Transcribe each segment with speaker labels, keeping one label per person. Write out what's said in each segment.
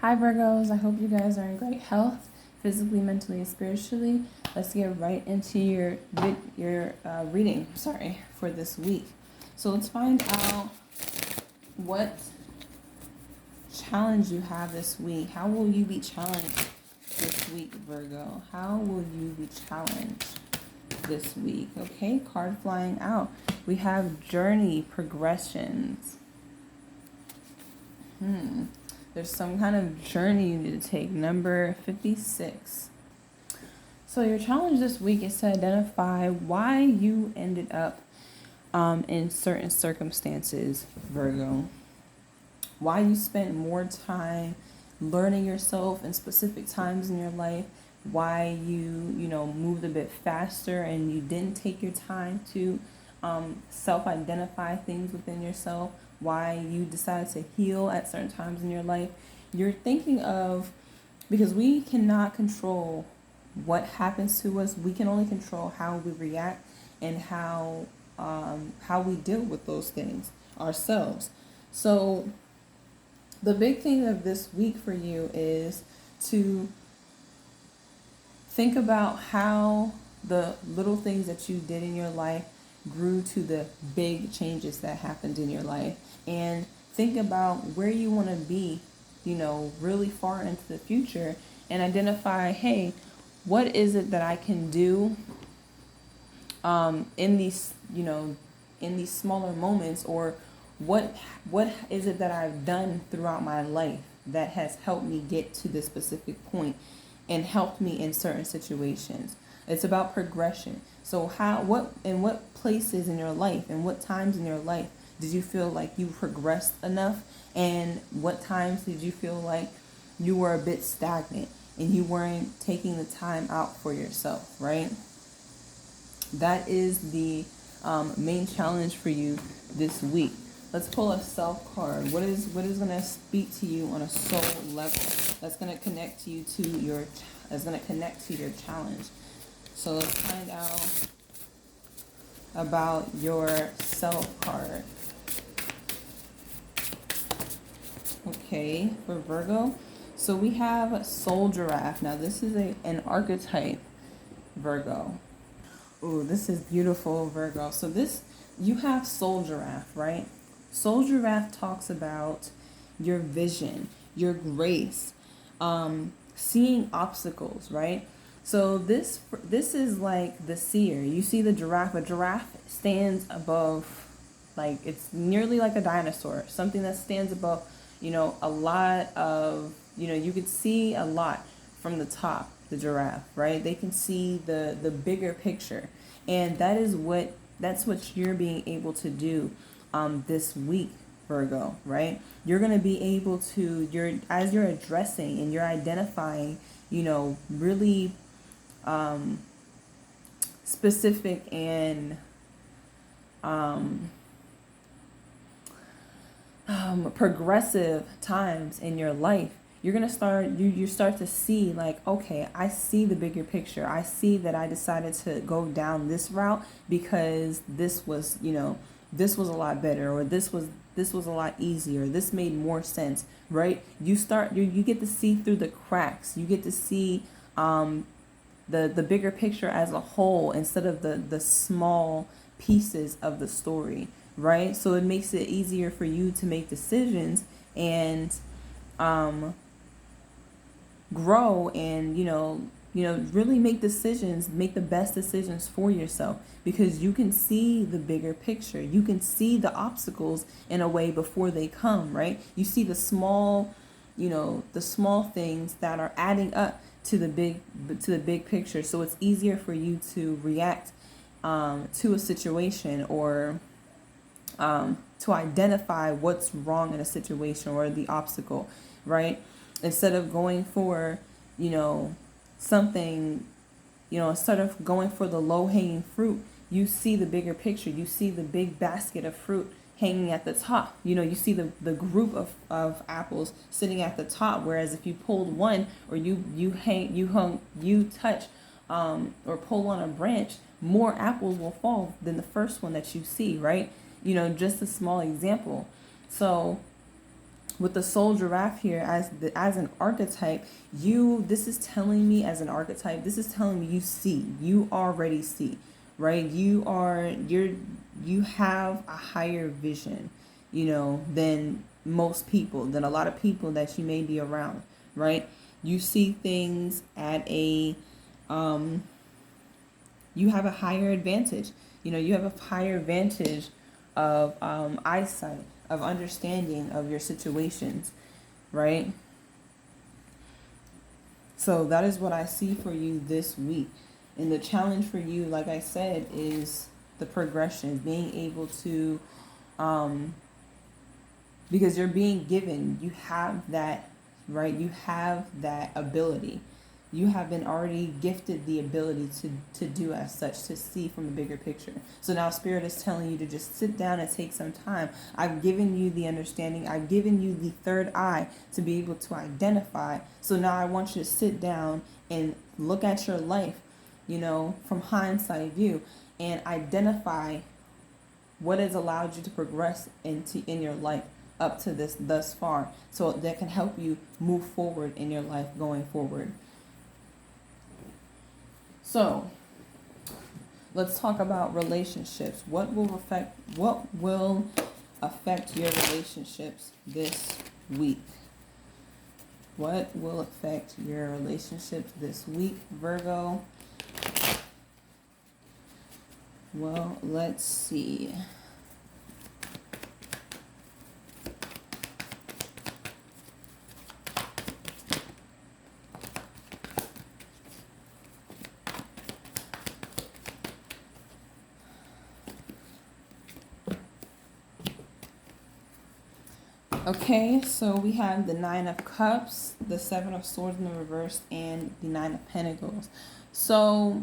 Speaker 1: Hi Virgos, I hope you guys are in great health, physically, mentally, and spiritually. Let's get right into your reading, for this week. So let's find out what challenge you have this week. How will you be challenged this week, Virgo? How will you be challenged this week? Okay, card flying out. We have journey progressions. There's some kind of journey you need to take. Number 56. So your challenge this week is to identify why you ended up in certain circumstances, Virgo. Why you spent more time learning yourself in specific times in your life. Why you moved a bit faster and you didn't take your time to self-identify things within yourself. Why you decided to heal at certain times in your life. You're thinking of, because we cannot control what happens to us. We can only control how we react and how we deal with those things ourselves. So the big thing of this week for you is to think about how the little things that you did in your life grew to the big changes that happened in your life, and think about where you want to be, really far into the future, and identify, hey, what is it that I can do in these smaller moments, or what is it that I've done throughout my life that has helped me get to this specific point and helped me in certain situations. It's about progression. So what places in your life and what times in your life did you feel like you progressed enough, and what times did you feel like you were a bit stagnant and you weren't taking the time out for yourself, right? That is the main challenge for you this week. Let's pull a self card. What is going to speak to you on a soul level? That's going to connect you to your challenge. So let's find out about your self card. Okay, for Virgo. So we have Soul Giraffe. Now this is an archetype, Virgo. Ooh, this is beautiful, Virgo. So you have Soul Giraffe, right? Soul Giraffe talks about your vision, your grace, seeing obstacles, right? So this is like the seer. You see the giraffe. A giraffe stands above, like, it's nearly like a dinosaur, something that stands above, a lot of, you could see a lot from the top, the giraffe, right? They can see the bigger picture. And that's what you're being able to do this week, Virgo, right? You're going to be able to, as you're addressing and you're identifying, really specific and progressive times in your life, you're going to start to see, like, okay, I see the bigger picture. I see that I decided to go down this route because this was a lot better, or this was a lot easier. This made more sense, right? You get to see through the cracks. You get to see the bigger picture as a whole instead of the small pieces of the story, right? So it makes it easier for you to make decisions and grow and really make the best decisions for yourself, because you can see the bigger picture. You can see the obstacles in a way before they come, right? You see the small things that are adding up to the big picture. So it's easier for you to react to a situation, or to identify what's wrong in a situation or the obstacle, right? Instead of going for, something, instead of going for the low-hanging fruit, you see the bigger picture. You see the big basket of fruit hanging at the top. You see the group of apples sitting at the top, whereas if you pulled one, or you touch or pull on a branch, more apples will fall than the first one that you see, right? Just a small example. So with the soul giraffe here as an archetype, this is telling me, as an archetype, this is telling me you already see, right? You have a higher vision, than most people, than a lot of people that you may be around, right? You see things at you have a higher advantage. You have a higher advantage of eyesight, of understanding of your situations, right? So that is what I see for you this week. And the challenge for you, like I said, is the progression, being able to, because you're being given, you have that, right? You have that ability. You have been already gifted the ability to do as such, to see from the bigger picture. So now Spirit is telling you to just sit down and take some time. I've given you the understanding. I've given you the third eye to be able to identify. So now I want you to sit down and look at your life, from hindsight view, and identify what has allowed you to progress in your life up to this thus far, so that can help you move forward in your life going forward. So let's talk about relationships. What will affect your relationships this week? What will affect your relationships this week, Virgo? Well, let's see. Okay, so we have the Nine of Cups, the Seven of Swords in the reverse, and the Nine of Pentacles. So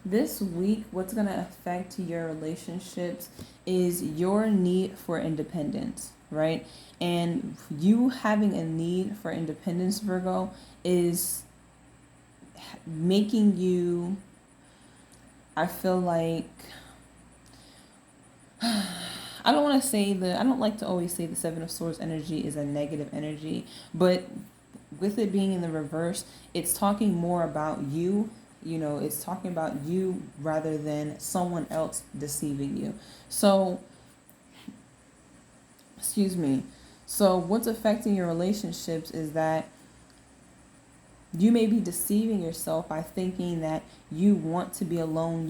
Speaker 1: this week, what's going to affect your relationships is your need for independence, right? And you having a need for independence, Virgo, is making you, I feel like, I don't like to always say the Seven of Swords energy is a negative energy, but with it being in the reverse, it's talking more about you. It's talking about you rather than someone else deceiving you. So, excuse me. So what's affecting your relationships is that you may be deceiving yourself by thinking that you want to be alone.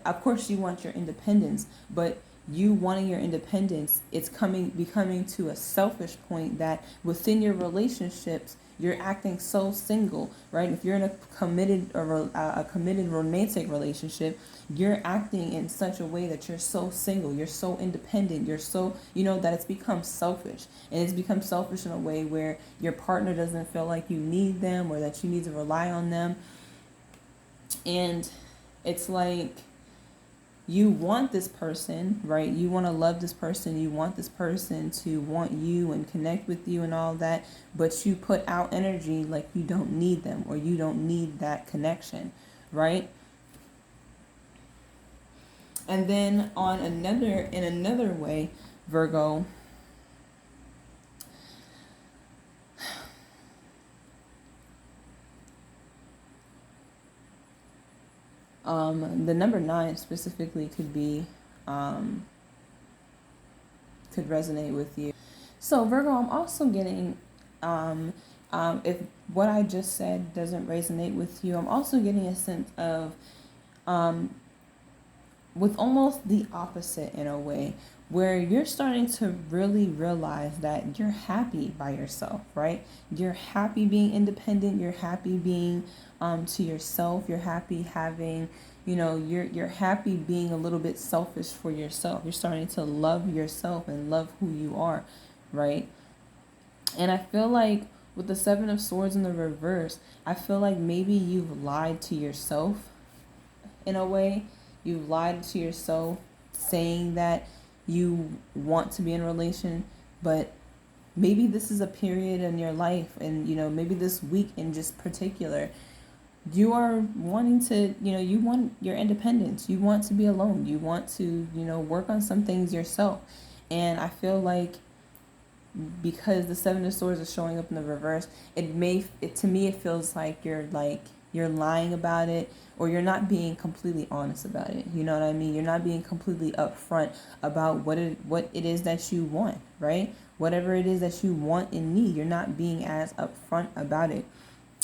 Speaker 1: Of course you want your independence, but you wanting your independence, it's becoming to a selfish point that within your relationships, you're acting so single, right? If you're in a committed romantic relationship, you're acting in such a way that you're so single, you're so independent, you're so, that it's become selfish. And it's become selfish in a way where your partner doesn't feel like you need them or that you need to rely on them. And it's like, you want this person, right? You want to love this person. You want this person to want you and connect with you and all that. But you put out energy like you don't need them or you don't need that connection, right? And then in another way, Virgo, the number 9 specifically could resonate with you. So Virgo, I'm also getting, if what I just said doesn't resonate with you, I'm also getting a sense of, with almost the opposite in a way, where you're starting to really realize that you're happy by yourself, right? You're happy being independent. You're happy being to yourself. You're happy having, you're happy being a little bit selfish for yourself. You're starting to love yourself and love who you are, right? And I feel like with the Seven of Swords in the reverse, I feel like maybe you've lied to yourself in a way. You've lied to yourself saying that you want to be in a relation, but maybe this is a period in your life and, maybe this week in just particular, you are wanting to, you want your independence. You want to be alone. You want to, work on some things yourself. And I feel like because the Seven of Swords is showing up in the reverse, to me it feels like you're lying about it, or you're not being completely honest about it. You know what I mean? You're not being completely upfront about what it is that you want, right? Whatever it is that you want and need, you're not being as upfront about it.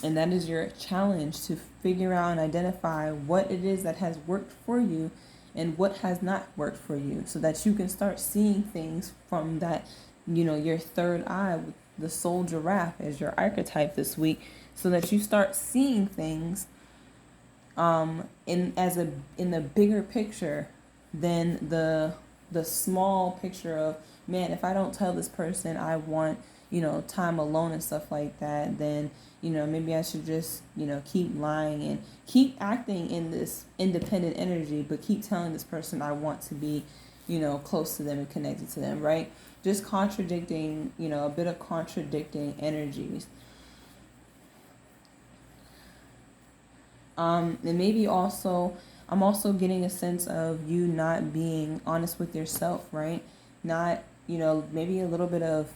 Speaker 1: And that is your challenge, to figure out and identify what it is that has worked for you and what has not worked for you, so that you can start seeing things from that, your third eye, with the soul giraffe as your archetype this week, so that you start seeing things in the bigger picture than the small picture of, man, if I don't tell this person I want, time alone and stuff like that, then, maybe I should just, keep lying and keep acting in this independent energy, but keep telling this person I want to be, close to them and connected to them, right? Just contradicting, a bit of contradicting energies. And maybe also, I'm also getting a sense of you not being honest with yourself, right? Not, maybe a little bit of,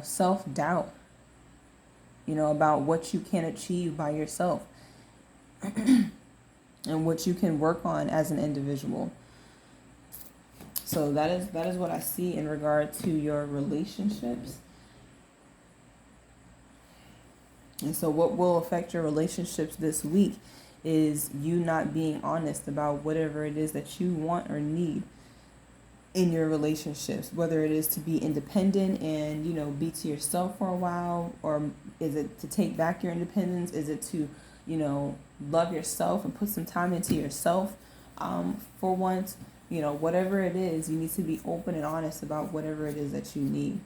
Speaker 1: self-doubt, about what you can achieve by yourself and what you can work on as an individual. So that is what I see in regard to your relationships. And so what will affect your relationships this week is you not being honest about whatever it is that you want or need in your relationships, whether it is to be independent and, be to yourself for a while, or is it to take back your independence? Is it to, love yourself and put some time into yourself for once? Whatever it is, you need to be open and honest about whatever it is that you need.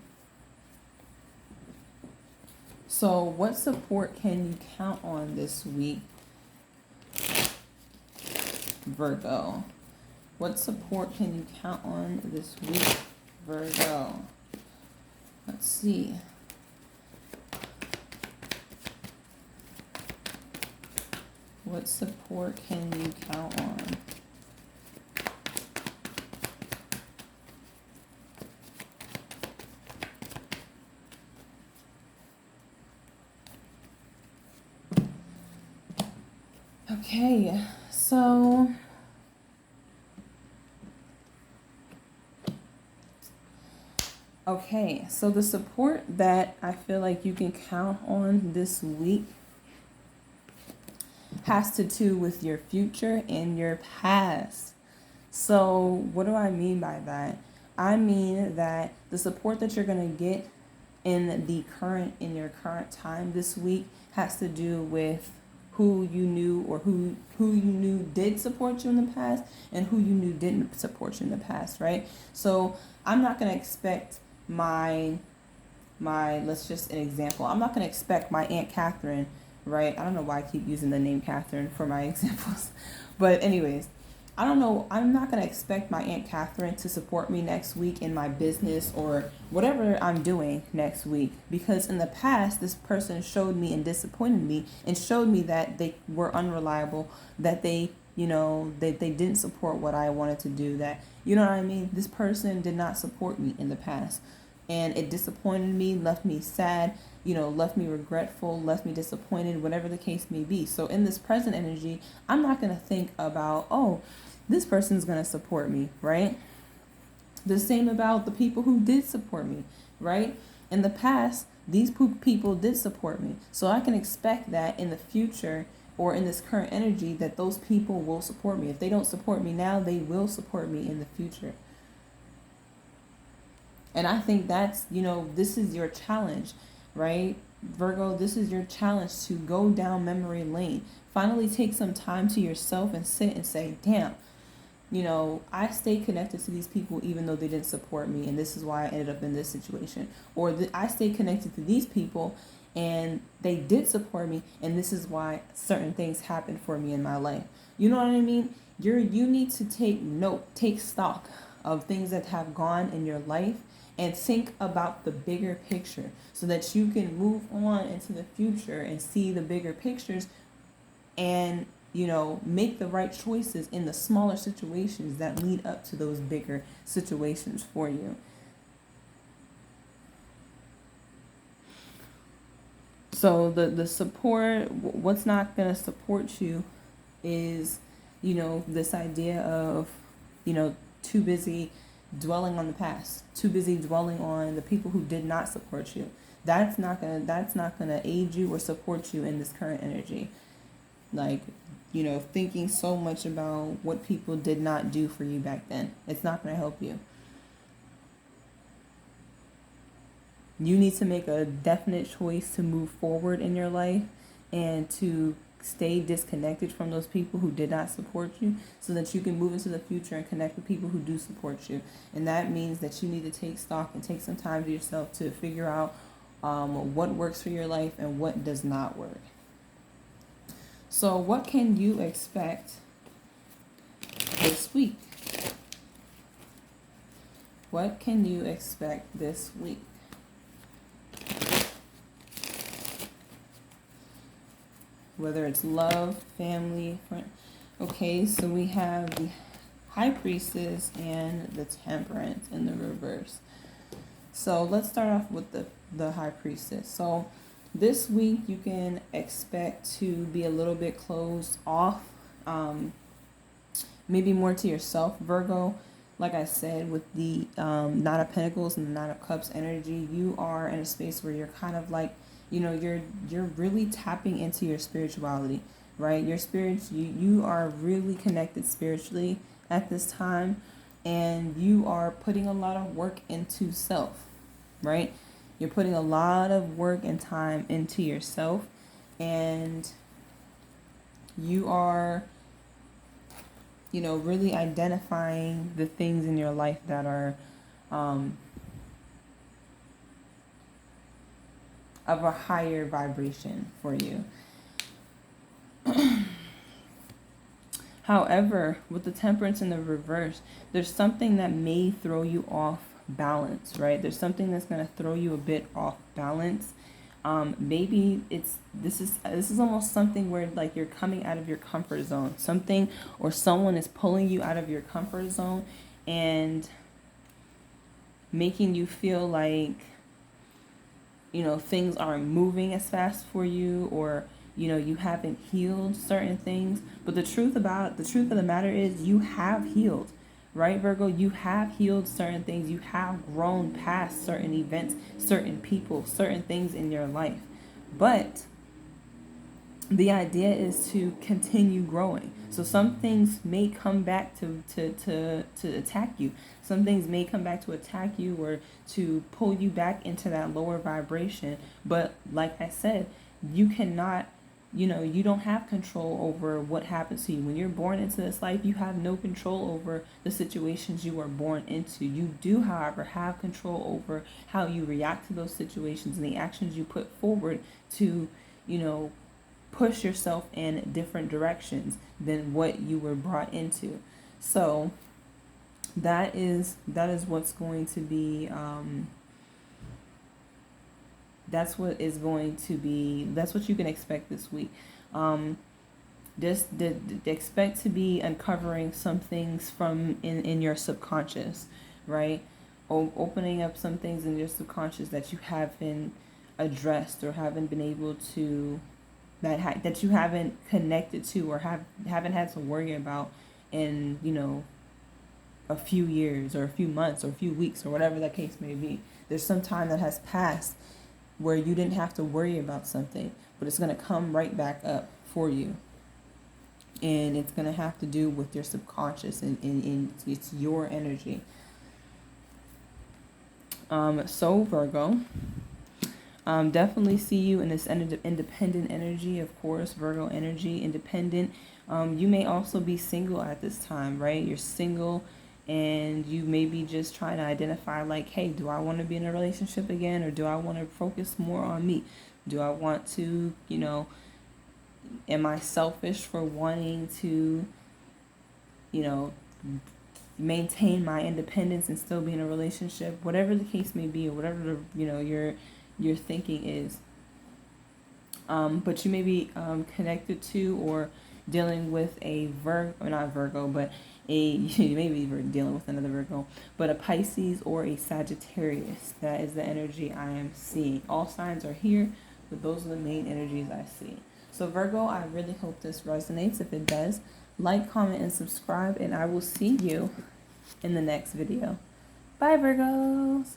Speaker 1: So what support can you count on this week, Virgo? What support can you count on this week, Virgo? Let's see. What support can you count on? Okay, so the support that I feel like you can count on this week has to do with your future and your past. So what do I mean by that? I mean that the support that you're going to get in your current time this week has to do with who you knew, or who you knew did support you in the past, and who you knew didn't support you in the past, right? So I'm not going to expect let's just an example. I'm not going to expect my Aunt Catherine, right? I don't know why I keep using the name Catherine for my examples. But anyways, I don't know. I'm not going to expect my Aunt Catherine to support me next week in my business or whatever I'm doing next week, because in the past, this person showed me and disappointed me and showed me that they were unreliable, that they didn't support what I wanted to do, that, you know what I mean? This person did not support me in the past, and it disappointed me, left me sad, left me regretful, left me disappointed, whatever the case may be. So in this present energy, I'm not going to think about, oh, this person's going to support me, right? The same about the people who did support me, right? In the past, these people did support me. So I can expect that in the future, or in this current energy, that those people will support me. If they don't support me now, they will support me in the future. And I think that's, this is your challenge, right? Virgo, this is your challenge to go down memory lane. Finally take some time to yourself and sit and say, damn, I stayed connected to these people even though they didn't support me, and this is why I ended up in this situation. Or I stayed connected to these people and they did support me, and this is why certain things happened for me in my life. You know what I mean? You need to take stock of things that have gone in your life, and think about the bigger picture, so that you can move on into the future and see the bigger pictures, and make the right choices in the smaller situations that lead up to those bigger situations for you. So the support, what's not going to support you is, this idea of, too busy dwelling on the past, too busy dwelling on the people who did not support you. That's not gonna aid you or support you in this current energy. Like, thinking so much about what people did not do for you back then. It's not gonna help you. You need to make a definite choice to move forward in your life and to stay disconnected from those people who did not support you so that you can move into the future and connect with people who do support you. And that means that you need to take stock and take some time to yourself to figure out what works for your life and what does not work. So what can you expect this week? What can you expect this week? Whether it's love, family, friend. Okay, so we have the High Priestess and the Temperance in the reverse. So let's start off with the High Priestess. So this week you can expect to be a little bit closed off, maybe more to yourself, Virgo. Like I said, with the Nine of Pentacles and the Nine of Cups energy, you are in a space where you're kind of like, you're really tapping into your spirituality, right? Your spirits, you are really connected spiritually at this time, and you are putting a lot of work into self, right? You're putting a lot of work and time into yourself, and you are, really identifying the things in your life that are of a higher vibration for you. However, with the Temperance in the reverse, there's something that may throw you off balance, right? There's something that's going to throw you a bit off balance. Maybe this is almost something where like you're coming out of your comfort zone. Something or someone is pulling you out of your comfort zone and making you feel like things aren't moving as fast for you, or you haven't healed certain things. But the truth of the matter is you have healed, right, Virgo? You have healed certain things. You have grown past certain events, certain people, certain things in your life. But the idea is to continue growing. So some things may come back to attack you. Some things may come back to attack you or to pull you back into that lower vibration. But like I said, you cannot, you don't have control over what happens to you. When you're born into this life, you have no control over the situations you were born into. You do, however, have control over how you react to those situations and the actions you put forward to, push yourself in different directions than what you were brought into. So that is what's going to be that's what you can expect this week. Just expect to be uncovering some things from in your subconscious, right? Opening up some things in your subconscious that you haven't addressed or haven't been able to, that you haven't connected to or haven't had to worry about in a few years or a few months or a few weeks or whatever that case may be. There's some time that has passed where you didn't have to worry about something, but it's going to come right back up for you. And it's going to have to do with your subconscious and it's your energy. So Virgo, definitely see you in this independent energy, of course, Virgo energy, independent. You may also be single at this time, right? You're single and you may be just trying to identify like, hey, do I want to be in a relationship again, or do I want to focus more on me? Do I want to, am I selfish for wanting to, maintain my independence and still be in a relationship? Whatever the case may be, or whatever your thinking is. But you may be connected to or dealing with a not Virgo, but you may be dealing with another Virgo, but a Pisces or a Sagittarius. That is the energy I am seeing. All signs are here. But those are the main energies I see. So Virgo, I really hope this resonates. If it does, like, comment, and subscribe, and I will see you in the next video. Bye, Virgos.